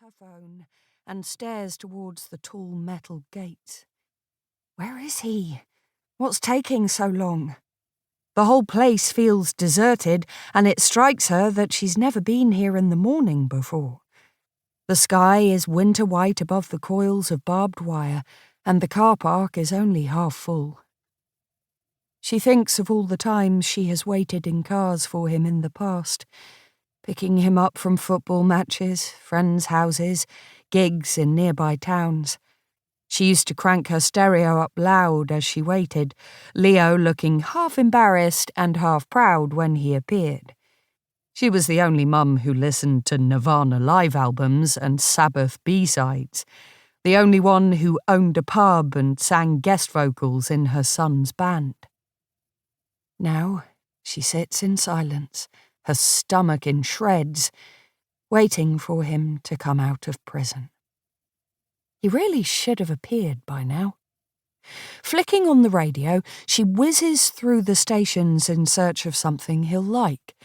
her phone and stares towards the tall metal gates. Where is he? What's taking so long? The whole place feels deserted, and it strikes her that she's never been here in the morning before. The sky is winter white above the coils of barbed wire, and the car park is only half full. She thinks of all the times she has waited in cars for him in the past, picking him up from football matches, friends' houses, gigs in nearby towns. She used to crank her stereo up loud as she waited, Leo looking half embarrassed and half proud when he appeared. She was the only mum who listened to Nirvana live albums and Sabbath B-sides, the only one who owned a pub and sang guest vocals in her son's band. Now she sits in silence, her stomach in shreds, waiting for him to come out of prison. He really should have appeared by now. Flicking on the radio, she whizzes through the stations in search of something he'll like,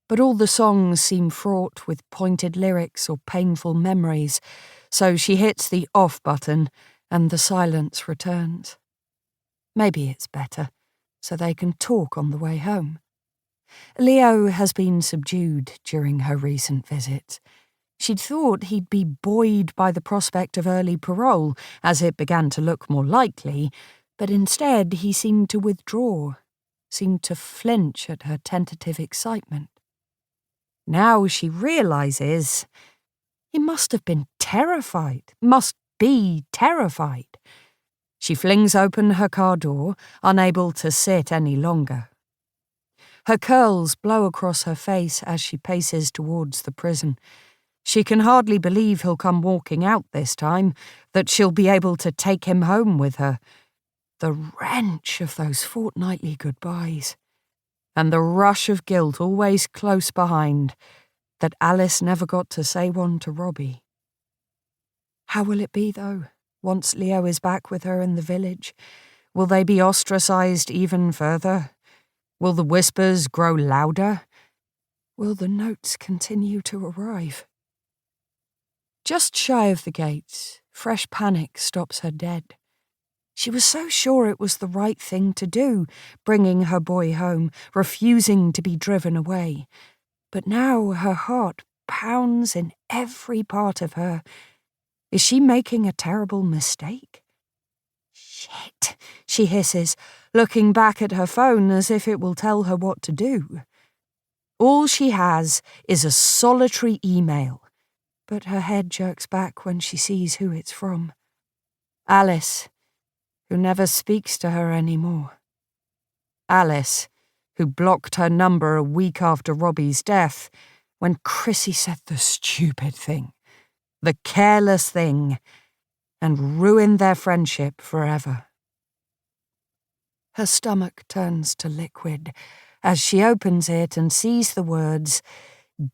but all the songs seem fraught with pointed lyrics or painful memories, so she hits the off button and the silence returns. Maybe it's better, so they can talk on the way home. Leo has been subdued during her recent visits. She'd thought he'd be buoyed by the prospect of early parole as it began to look more likely, but instead he seemed to withdraw, seemed to flinch at her tentative excitement. Now she realises he must have been terrified, must be terrified. She flings open her car door, unable to sit any longer. Her curls blow across her face as she paces towards the prison. She can hardly believe he'll come walking out this time, that she'll be able to take him home with her. The wrench of those fortnightly goodbyes, and the rush of guilt always close behind, that Alice never got to say one to Robbie. How will it be, though, once Leo is back with her in the village? Will they be ostracised even further? Will the whispers grow louder? Will the notes continue to arrive? Just shy of the gates, fresh panic stops her dead. She was so sure it was the right thing to do, bringing her boy home, refusing to be driven away. But now her heart pounds in every part of her. Is she making a terrible mistake? Shit, she hisses, looking back at her phone as if it will tell her what to do. All she has is a solitary email, but her head jerks back when she sees who it's from. Alice, who never speaks to her anymore. Alice, who blocked her number a week after Robbie's death, when Chrissy said the stupid thing, the careless thing, and ruined their friendship forever. Her stomach turns to liquid as she opens it and sees the words,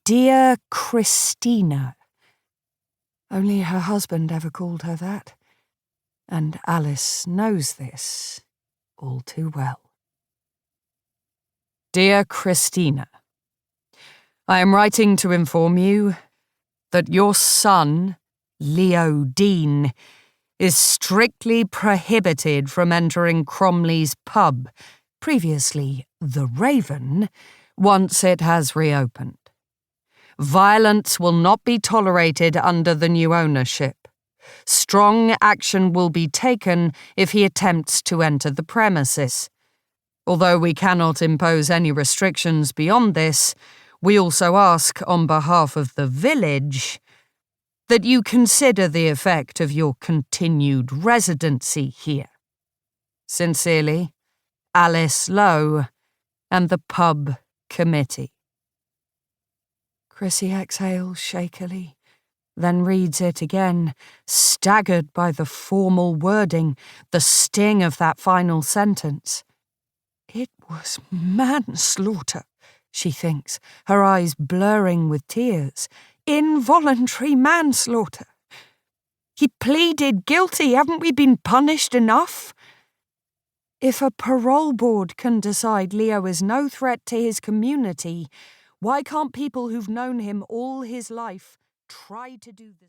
"Dear Christina." Only her husband ever called her that, and Alice knows this all too well. Dear Christina, I am writing to inform you that your son, Leo Dean, is strictly prohibited from entering Cromley's pub, previously the Raven, once it has reopened. Violence will not be tolerated under the new ownership. Strong action will be taken if he attempts to enter the premises. Although we cannot impose any restrictions beyond this, we also ask on behalf of the village that you consider the effect of your continued residency here. Sincerely, Alice Lowe and the pub committee. Chrissy exhales shakily, then reads it again, staggered by the formal wording, the sting of that final sentence. It was manslaughter, she thinks, her eyes blurring with tears. Involuntary manslaughter. He pleaded guilty. Haven't we been punished enough? If a parole board can decide Leo is no threat to his community, why can't people who've known him all his life try to do the same?